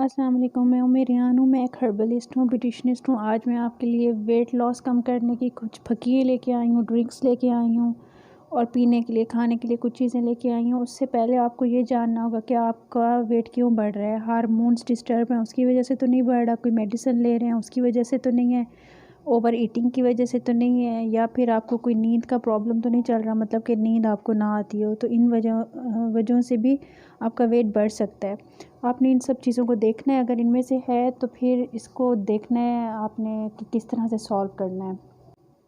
अस्सलाम वालेकुम। मैं उम्मे रियान हूँ। मैं एक हर्बलिस्ट हूँ, ब्यूटिशनिस्ट हूँ। आज मैं आपके लिए वेट लॉस कम करने की कुछ फकीर लेके आई हूँ, ड्रिंक्स लेके आई हूँ और पीने के लिए, खाने के लिए कुछ चीज़ें लेके आई हूँ। उससे पहले आपको ये जानना होगा कि आपका वेट क्यों बढ़ रहा है। हार्मोन्स डिस्टर्ब हैं, उसकी वजह से तो नहीं बढ़ रहा। कोई मेडिसिन ले रहे हैं, उसकी वजह से तो नहीं है। ओवर ईटिंग की वजह से तो नहीं है, या फिर आपको कोई नींद का प्रॉब्लम तो नहीं चल रहा, मतलब कि नींद आपको ना आती हो। तो इन वजहों से भी आपका वेट बढ़ सकता है। आपने इन सब चीज़ों को देखना है। अगर इनमें से है तो फिर इसको देखना है आपने कि किस तरह से सॉल्व करना है।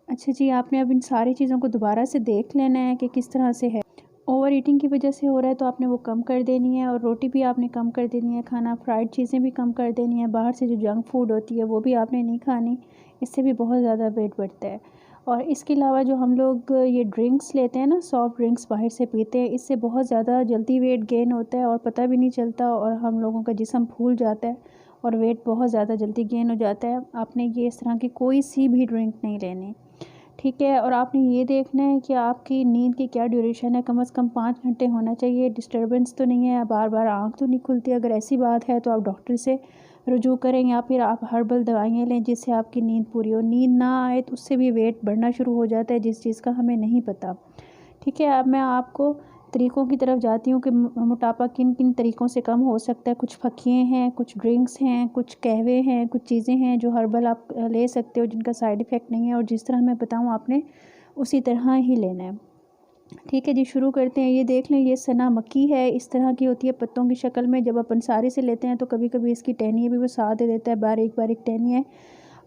अच्छा जी, आपने अब इन सारी चीज़ों को दोबारा से देख लेना है कि किस तरह से है। ओवर ईटिंग की वजह से हो रहा है तो आपने वो कम कर देनी है, और रोटी भी आपने कम कर देनी है खाना। फ्राइड चीज़ें भी कम कर देनी है। बाहर से जो जंक फूड होती है वो भी आपने नहीं खानी, इससे भी बहुत ज़्यादा वेट बढ़ता है। और इसके अलावा जो हम लोग ये ड्रिंक्स लेते हैं ना, सॉफ्ट ड्रिंक्स बाहर से पीते हैं, इससे बहुत ज़्यादा जल्दी वेट गेन होता है और पता भी नहीं चलता, और हम लोगों का जिस्म फूल जाता है और वेट बहुत ज़्यादा जल्दी गेन हो जाता है। आपने ये इस तरह की कोई सी भी ड्रिंक नहीं लेनी, ठीक है। और आपने ये देखना है कि आपकी नींद की क्या ड्यूरेशन है। कम से कम 5 घंटे होना चाहिए। डिस्टर्बेंस तो नहीं है, बार बार आँख तो नहीं खुलती। अगर ऐसी बात है तो आप डॉक्टर से रुजू करें, या फिर आप हर्बल दवाइयाँ लें जिससे आपकी नींद पूरी हो। नींद ना आए तो उससे भी वेट बढ़ना शुरू हो जाता है, जिस चीज़ का हमें नहीं पता, ठीक है। अब मैं आपको तरीक़ों की तरफ जाती हूँ कि मोटापा किन किन तरीक़ों से कम हो सकता है। कुछ फकिए हैं, कुछ ड्रिंक्स हैं, कुछ कहवे हैं, कुछ चीज़ें हैं जो हर्बल आप ले सकते हो जिनका साइड इफ़ेक्ट नहीं है, और जिस तरह मैं बताऊँ आपने उसी तरह ही लेना है, ठीक है जी। शुरू करते हैं। ये देख लें, ये सना मक्की है, इस तरह की होती है पत्तों की शक्ल में। जब अपन सारे से लेते हैं तो कभी कभी इसकी टहनियाँ भी वो साथ दे देता है, बारीक बारीक टहनियाँ।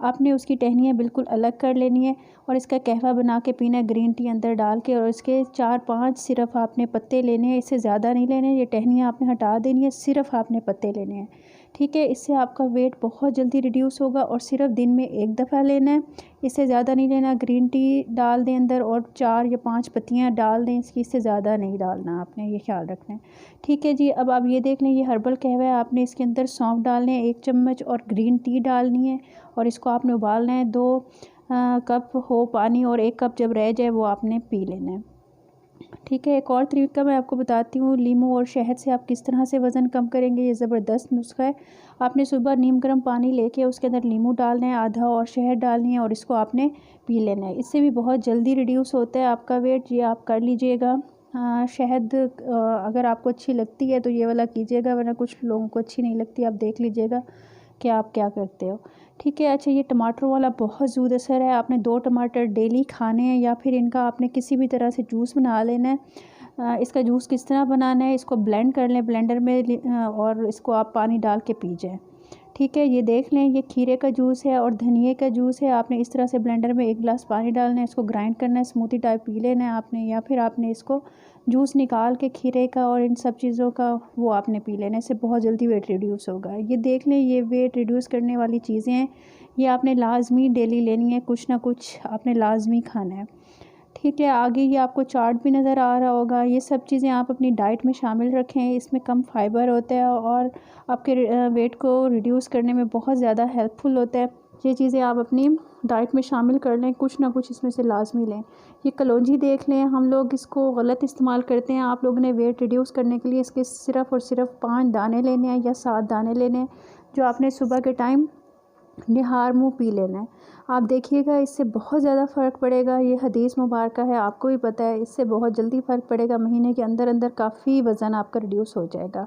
आपने उसकी टहनियाँ बिल्कुल अलग कर लेनी है और इसका कहवा बना के पीना है, ग्रीन टी अंदर डाल के। और इसके 4-5 सिर्फ आपने पत्ते लेने हैं, इससे ज़्यादा नहीं लेने। ये टहनियाँ आपने हटा देनी है, सिर्फ आपने पत्ते लेने हैं, ठीक है। इससे आपका वेट बहुत जल्दी रिड्यूस होगा, और सिर्फ दिन में 1 दफ़ा लेना है, इससे ज़्यादा नहीं लेना। ग्रीन टी डाल दें अंदर और 4 या 5 पत्तियाँ डाल दें इसकी, इससे ज़्यादा नहीं डालना, आपने ये ख्याल रखना है, ठीक है जी। अब आप ये देख लें, ये हर्बल कहवा है। आपने इसके अंदर सौंफ डालने हैं 1 चम्मच, और ग्रीन टी डालनी है, और इसको आपने उबालना है। 2 कप हो पानी, और 1 कप जब रह जाए वो आपने पी लेना है, ठीक है। एक और तरीका मैं आपको बताती हूँ, लीमू और शहद से आप किस तरह से वज़न कम करेंगे। ये ज़बरदस्त नुस्खा है। आपने सुबह नीम गर्म पानी लेके उसके अंदर लीमू डालना है आधा, और शहद डालनी है, और इसको आपने पी लेना है। इससे भी बहुत जल्दी रिड्यूस होता है आपका वेट। ये आप कर लीजिएगा। शहद अगर आपको अच्छी लगती है तो ये वाला कीजिएगा, वरना कुछ लोगों को अच्छी नहीं लगती। आप देख लीजिएगा कि आप क्या करते हो, ठीक है। अच्छा, ये टमाटरों वाला बहुत ज़ूद असर है। आपने 2 टमाटर डेली खाने हैं, या फिर इनका आपने किसी भी तरह से जूस बना लेना है। इसका जूस किस तरह बनाना है, इसको ब्लेंड कर लें ब्लेंडर में, और इसको आप पानी डाल के पी जाएँ, ठीक है। ये देख लें, ये खीरे का जूस है और धनिए का जूस है। आपने इस तरह से ब्लेंडर में 1 गिलास पानी डालना है, इसको ग्राइंड करना है, स्मूदी टाइप पी लेना है आपने, या फिर आपने इसको जूस निकाल के खीरे का और इन सब चीज़ों का वो आपने पी लेना है। इससे बहुत जल्दी वेट रिड्यूस होगा। ये देख लें, ये वेट रिड्यूस करने वाली चीज़ें हैं, ये आपने लाजमी डेली लेनी है। कुछ ना कुछ आपने लाजमी खाना है, ठीक है। आगे ये आपको चार्ट भी नज़र आ रहा होगा। ये सब चीज़ें आप अपनी डाइट में शामिल रखें। इसमें कम फाइबर होता है और आपके वेट को रिड्यूस करने में बहुत ज़्यादा हेल्पफुल होता है। ये चीज़ें आप अपनी डाइट में शामिल कर लें, कुछ ना कुछ इसमें से लाजमी लें। ये कलौंजी देख लें, हम लोग इसको गलत इस्तेमाल करते हैं। आप लोगों ने वेट रिड्यूस करने के लिए इसके सिर्फ़ और सिर्फ 5 दाने लेने हैं या 7 दाने लेने हैं, जो आपने सुबह के टाइम निहार मुँह पी लेना है। आप देखिएगा, इससे बहुत ज़्यादा फ़र्क पड़ेगा। ये हदीस मुबारक है, आपको भी पता है। इससे बहुत जल्दी फ़र्क पड़ेगा, महीने के अंदर अंदर काफ़ी वज़न आपका रिड्यूस हो जाएगा।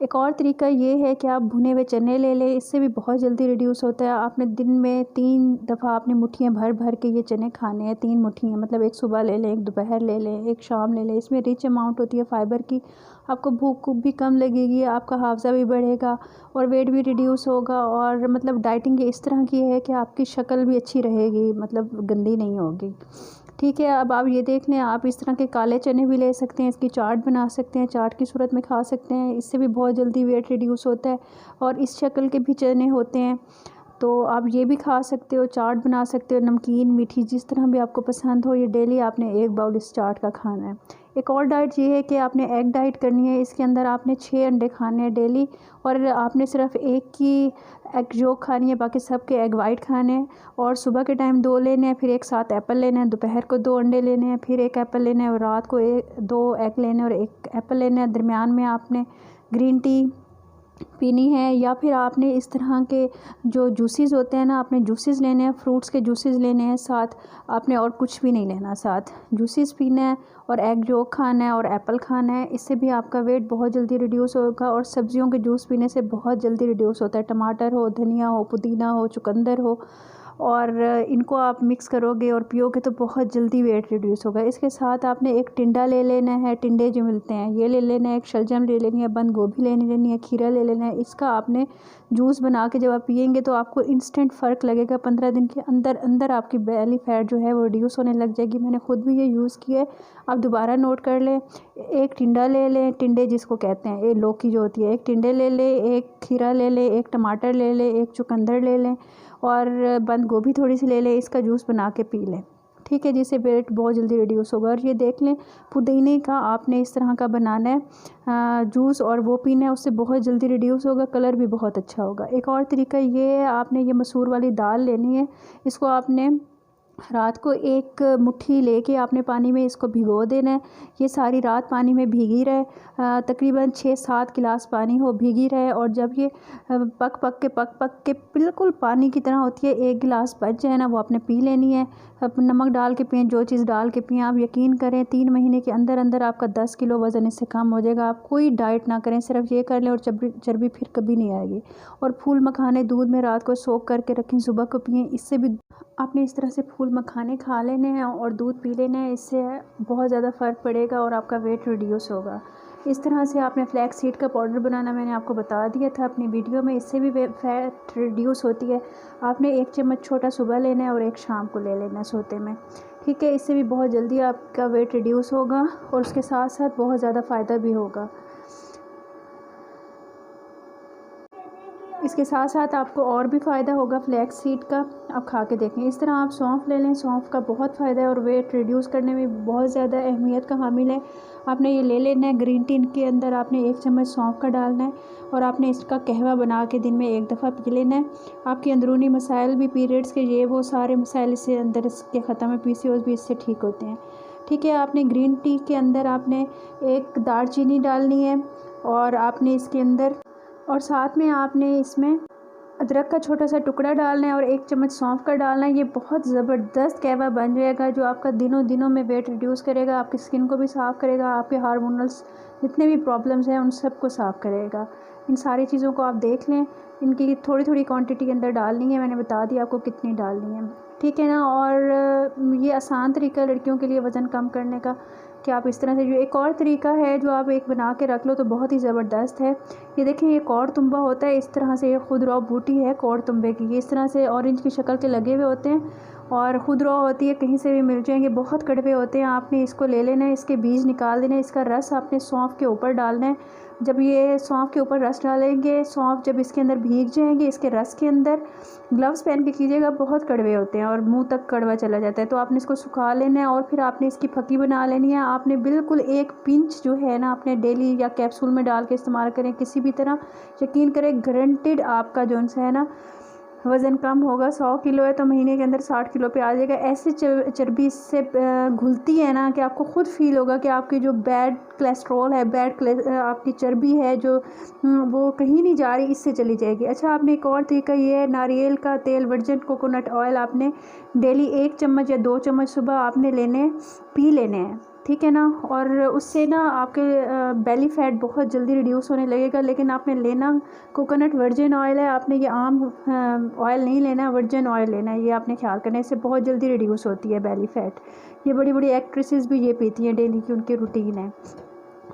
एक और तरीका ये है कि आप भुने हुए चने ले लें, इससे भी बहुत जल्दी रिड्यूस होता है। आपने दिन में 3 दफ़ा आपने मुट्ठियाँ भर भर के ये चने खाने हैं। 3 मुट्ठियाँ, मतलब 1 सुबह ले लें, 1 दोपहर ले लें, 1 शाम ले लें। इसमें रिच अमाउंट होती है फ़ाइबर की। आपको भूख भी कम लगेगी, आपका हाफ़ज़ा भी बढ़ेगा और वेट भी रिड्यूस होगा। और मतलब डाइटिंग इस तरह की है कि आपकी शक्ल भी अच्छी रहेगी, मतलब गंदी नहीं होगी, ठीक है। अब आप ये देख लें, आप इस तरह के काले चने भी ले सकते हैं, इसकी चाट बना सकते हैं, चाट की सूरत में खा सकते हैं। इससे भी बहुत जल्दी वेट रिड्यूस होता है। और इस शक्ल के भी चने होते हैं, तो आप ये भी खा सकते हो, चाट बना सकते हो, नमकीन मीठी जिस तरह भी आपको पसंद हो। ये डेली आपने 1 बाउल इस चाट का खाना है। एक और डाइट ये है कि आपने एग डाइट करनी है। इसके अंदर आपने 6 अंडे खाने हैं डेली, और आपने सिर्फ एक की एग योक खानी है, बाकी सब के एग वाइट खाने हैं। और सुबह के टाइम 2 लेने हैं, फिर एक साथ एप्पल लेना है। दोपहर को 2 अंडे लेने हैं, फिर 1 एप्पल लेना है, और रात को 2 एग लेने हैं और 1 एप्पल लेना है। दरमियान में आपने ग्रीन टी पीनी है, या फिर आपने इस तरह के जो जूसेस होते हैं ना, आपने जूसेस लेने हैं, फ्रूट्स के जूसेस लेने हैं साथ, आपने और कुछ भी नहीं लेना, साथ जूसेस पीना है और एग यॉक खाना है और एप्पल खाना है। इससे भी आपका वेट बहुत जल्दी रिड्यूस होगा। और सब्जियों के जूस पीने से बहुत जल्दी रिड्यूस होता है। टमाटर हो, धनिया हो, पुदीना हो, चुकंदर हो, और इनको आप मिक्स करोगे और पियोगे तो बहुत जल्दी वेट रिड्यूस होगा। इसके साथ आपने एक टिंडा ले लेना है, टिंडे जो मिलते हैं ये ले लेना है, एक शलजम ले लेनी है, बंद गोभी ले लेनी है, खीरा ले लेना है। इसका आपने जूस बना के जब आप पियेंगे तो आपको इंस्टेंट फ़र्क लगेगा। 15 दिन के अंदर अंदर आपकी बेली फैट जो है वो रिड्यूस होने लग जाएगी। मैंने खुद भी ये यूज़ किया है, आप दोबारा नोट कर लें। एक टिंडा ले लें, टिंडे जिसको कहते हैं, ये लौकी जो होती है, एक टिंडे ले लें, एक खीरा ले लें, एक टमाटर ले लें, एक चुकंदर ले लें और बंद गोभी थोड़ी सी ले लें। इसका जूस बना के पी लें, ठीक है, जिससे वेट बहुत जल्दी रिड्यूस होगा। और ये देख लें, पुदीने का आपने इस तरह का बनाना है जूस और वो पीना है, उससे बहुत जल्दी रिड्यूस होगा, कलर भी बहुत अच्छा होगा। एक और तरीका ये है, आपने ये मसूर वाली दाल लेनी है, इसको आपने रात को एक मुट्ठी लेके आपने पानी में इसको भिगो देना है। ये सारी रात पानी में भीगी रहे, तकरीबन 6-7 गिलास पानी हो, भीगी रहे। और जब ये पक पक के बिल्कुल पानी की तरह होती है, 1 गिलास बच जाए ना, वो आपने पी लेनी है। अब नमक डाल के पिएँ, जो चीज़ डाल के पिएँ। आप यकीन करें 3 महीने के अंदर अंदर आपका 10 किलो वज़न इससे कम हो जाएगा। आप कोई डाइट ना करें, सिर्फ ये कर लें और चर्बी फिर कभी नहीं आएगी। और फूल मखाने दूध में रात को सोख करके रखें, सुबह को पिएँ। इससे भी आपने इस तरह से फूल मखाने खा लेने हैं और दूध पी लेने हैं, इससे बहुत ज़्यादा फ़र्क पड़ेगा और आपका वेट रिड्यूस होगा। इस तरह से आपने फ्लैक्स सीड का पाउडर बनाना मैंने आपको बता दिया था अपनी वीडियो में, इससे भी फैट रिड्यूस होती है। आपने 1 चम्मच छोटा सुबह लेना है और 1 शाम को ले लेना है सोते में, ठीक है। इससे भी बहुत जल्दी आपका वेट रिड्यूस होगा और उसके साथ साथ बहुत ज़्यादा फ़ायदा भी होगा। इसके साथ साथ आपको और भी फ़ायदा होगा फ्लैक्स सीड का, आप खा के देखें। इस तरह आप सौंफ ले लें, सौंफ का बहुत फ़ायदा है और वेट रिड्यूस करने में बहुत ज़्यादा अहमियत का हामिल है। आपने ये ले लेना है, ग्रीन टी के अंदर आपने 1 चम्मच सौंफ का डालना है और आपने इसका कहवा बना के दिन में 1 दफ़ा पी लेना है। आपके अंदरूनी मसाइल भी, पीरियड्स के ये वो सारे मसाइल इससे अंदर इसके ख़त्म है, PCOS भी इससे ठीक होते हैं, ठीक है। आपने ग्रीन टी के अंदर आपने 1 दालचीनी डालनी है और आपने इसके अंदर, और साथ में आपने इसमें अदरक का छोटा सा टुकड़ा डालना है और 1 चम्मच सौंफ का डालना है। ये बहुत ज़बरदस्त कहवा बन जाएगा जो आपका दिनों में वेट रिड्यूस करेगा, आपकी स्किन को भी साफ़ करेगा, आपके हार्मोनल्स जितने भी प्रॉब्लम्स हैं उन सब को साफ़ करेगा। इन सारी चीज़ों को आप देख लें, इनकी थोड़ी थोड़ी क्वांटिटी के अंदर डालनी है, मैंने बता दिया आपको कितनी डालनी है, ठीक है ना। और ये आसान तरीका लड़कियों के लिए वज़न कम करने का कि आप इस तरह से, जो एक और तरीका है जो आप एक बना के रख लो तो बहुत ही ज़बरदस्त है। ये देखें, ये कौड़ तुम्बा होता है, इस तरह से ये खुदरा बूटी है कौड़ तुम्बे की, ये इस तरह से ऑरेंज की शक्ल के लगे हुए होते हैं और खुदरा होती है, कहीं से भी मिल जाएंगे, बहुत कड़वे होते हैं। आपने इसको ले लेना है, इसके बीज निकाल देना है, इसका रस आपने सौंफ के ऊपर डालना है। जब ये सौंफ के ऊपर रस डालेंगे, सौंफ जब इसके अंदर भीग जाएंगे इसके रस के अंदर, ग्लव्स पहन के कीजिएगा, बहुत कड़वे होते हैं और मुंह तक कड़वा चला जाता है। तो आपने इसको सुखा लेना है और फिर आपने इसकी फकी बना लेनी है। आपने बिल्कुल 1 पिंच जो है ना, अपने डेली या कैप्सूल में डाल के इस्तेमाल करें किसी भी तरह, यकीन करें गारंटेड आपका जो है ना वज़न कम होगा। 100 किलो है तो महीने के अंदर 60 किलो पे आ जाएगा। ऐसे चर्बी इससे घुलती है ना कि आपको ख़ुद फील होगा कि आपकी जो बैड कोलेस्ट्रॉल है, आपकी चर्बी है जो वो कहीं नहीं जा रही, इससे चली जाएगी। अच्छा, आपने एक और तरीका ये है, नारियल का तेल, वर्जिन कोकोनट ऑयल आपने डेली 1 चम्मच या 2 चम्मच सुबह आपने पी लेने हैं, ठीक है ना। और उससे ना आपके बेली फैट बहुत जल्दी रिड्यूस होने लगेगा। लेकिन आपने लेना कोकोनट वर्जिन ऑयल है, आपने ये आम ऑयल नहीं लेना, वर्जिन ऑयल लेना है, ये आपने ख्याल करना है, इससे बहुत जल्दी रिड्यूस होती है बेली फैट। ये बड़ी बड़ी एक्ट्रेसेस भी ये पीती हैं डेली की, उनकी रूटीन है।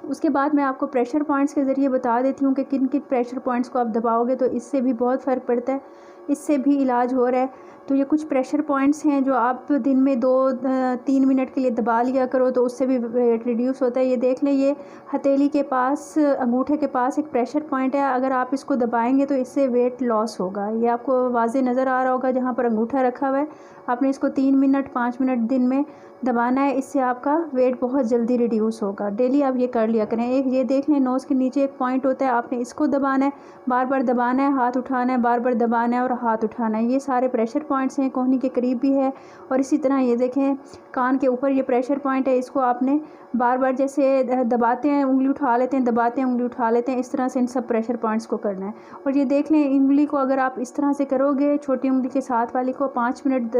उसके बाद मैं आपको प्रेशर पॉइंट्स के ज़रिए बता देती हूँ कि किन किन प्रेशर पॉइंट्स को आप दबाओगे तो इससे भी बहुत फ़र्क पड़ता है, इससे भी इलाज हो रहा है। तो ये कुछ प्रेशर पॉइंट्स हैं जो आप दिन में 2-3 मिनट के लिए दबा लिया करो तो उससे भी वेट रिड्यूस होता है। ये देख लें, ये हथेली के पास, अंगूठे के पास एक प्रेशर पॉइंट है, अगर आप इसको दबाएंगे तो इससे वेट लॉस होगा। ये आपको वाज़े नज़र आ रहा होगा जहाँ पर अंगूठा रखा हुआ है। आपने इसको 3 मिनट 5 मिनट दिन में दबाना है, इससे आपका वेट बहुत जल्दी रिड्यूस होगा। डेली आप ये कर लिया करें। एक ये देख लें, नोज़ के नीचे एक पॉइंट होता है, आपने इसको दबाना है, बार बार दबाना है, हाथ उठाना है, बार बार दबाना है और हाथ उठाना है। ये सारे प्रेशर पॉइंट्स हैं, कोहनी के करीब भी है और इसी तरह ये देखें कान के ऊपर ये प्रेशर पॉइंट है। इसको आपने बार बार जैसे दबाते हैं उंगली उठा लेते हैं, दबाते हैं उंगली उठा लेते हैं, इस तरह से इन सब प्रेशर पॉइंट्स को करना है। और ये देख लें उंगली को अगर आप इस तरह से करोगे, छोटी उंगली के साथ वाली को 5 मिनट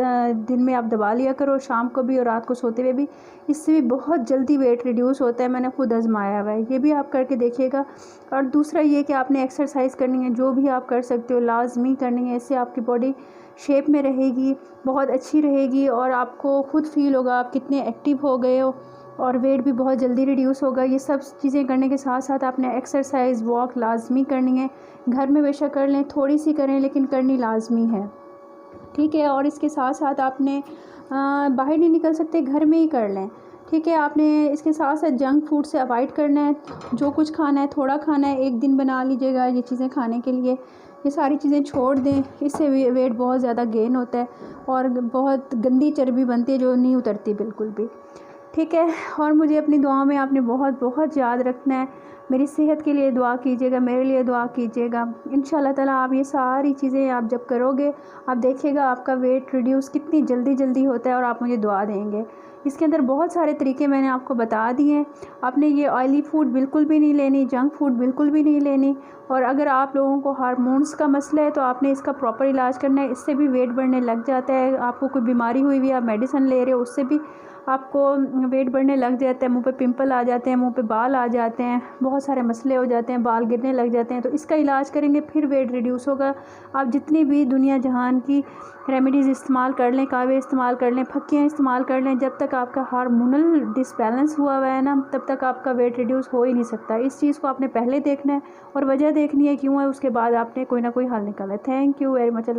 दिन में आप दबा लिया करो, शाम को भी और रात को सोते हुए भी। इससे भी बहुत जल्दी वेट रिड्यूस होता है, मैंने खुद आजमाया हुआ है। ये भी आप करके देखिएगा। और दूसरा ये कि आपने एक्सरसाइज करनी है, जो भी आप कर सकते हो लाजमी करनी है। इससे आपकी बॉडी शेप में रहेगी, बहुत अच्छी रहेगी और आपको खुद फील होगा आप कितने एक्टिव हो गए हो और वेट भी बहुत जल्दी रिड्यूस होगा। ये सब चीज़ें करने के साथ साथ आपने एक्सरसाइज वॉक लाजमी करनी है। घर में बेशक कर लें, थोड़ी सी करें लेकिन करनी लाजमी है, ठीक है। और इसके साथ साथ आपने बाहर नहीं निकल सकते, घर में ही कर लें, ठीक है। आपने इसके साथ साथ जंक फूड से अवॉइड करना है। जो कुछ खाना है थोड़ा खाना है, एक दिन बना लीजिएगा ये चीज़ें खाने के लिए। ये सारी चीज़ें छोड़ दें, इससे वेट बहुत ज़्यादा गेन होता है और बहुत गंदी चर्बी बनती है जो नहीं उतरती बिल्कुल भी, ठीक है। और मुझे अपनी दुआ में आपने बहुत बहुत याद रखना है। मेरी सेहत के लिए दुआ कीजिएगा, मेरे लिए दुआ कीजिएगा। इंशाल्लाह ताला आप ये सारी चीज़ें आप जब करोगे आप देखिएगा आपका वेट रिड्यूस कितनी जल्दी होता है और आप मुझे दुआ देंगे। इसके अंदर बहुत सारे तरीके मैंने आपको बता दिए हैं। आपने ये ऑयली फूड बिल्कुल भी नहीं लेनी, जंक फूड बिल्कुल भी नहीं लेनी। और अगर आप लोगों को हार्मोन्स का मसला है तो आपने इसका प्रॉपर इलाज करना है। इससे भी वेट बढ़ने लग जाता है। आपको कोई बीमारी हुई हुई, आप मेडिसिन ले रहे हो, उससे भी आपको वेट बढ़ने लग जाता है। मुंह पे पिंपल आ जाते हैं, मुंह पे बाल आ जाते हैं, बहुत सारे मसले हो जाते हैं, बाल गिरने लग जाते हैं। तो इसका इलाज करेंगे फिर वेट रिड्यूस होगा। आप जितनी भी दुनिया जहान की रेमेडीज़ इस्तेमाल कर लें, कावे इस्तेमाल कर लें, फक्कियाँ इस्तेमाल कर लें, जब तक आपका हार्मोनल डिसबैलेंस हुआ हुआ है ना, तब तक आपका वेट रिड्यूस हो ही नहीं सकता। इस चीज़ को आपने पहले देखना है और वजह देखनी है क्यों है, उसके बाद आपने कोई ना कोई हल निकाला है। Thank you very much.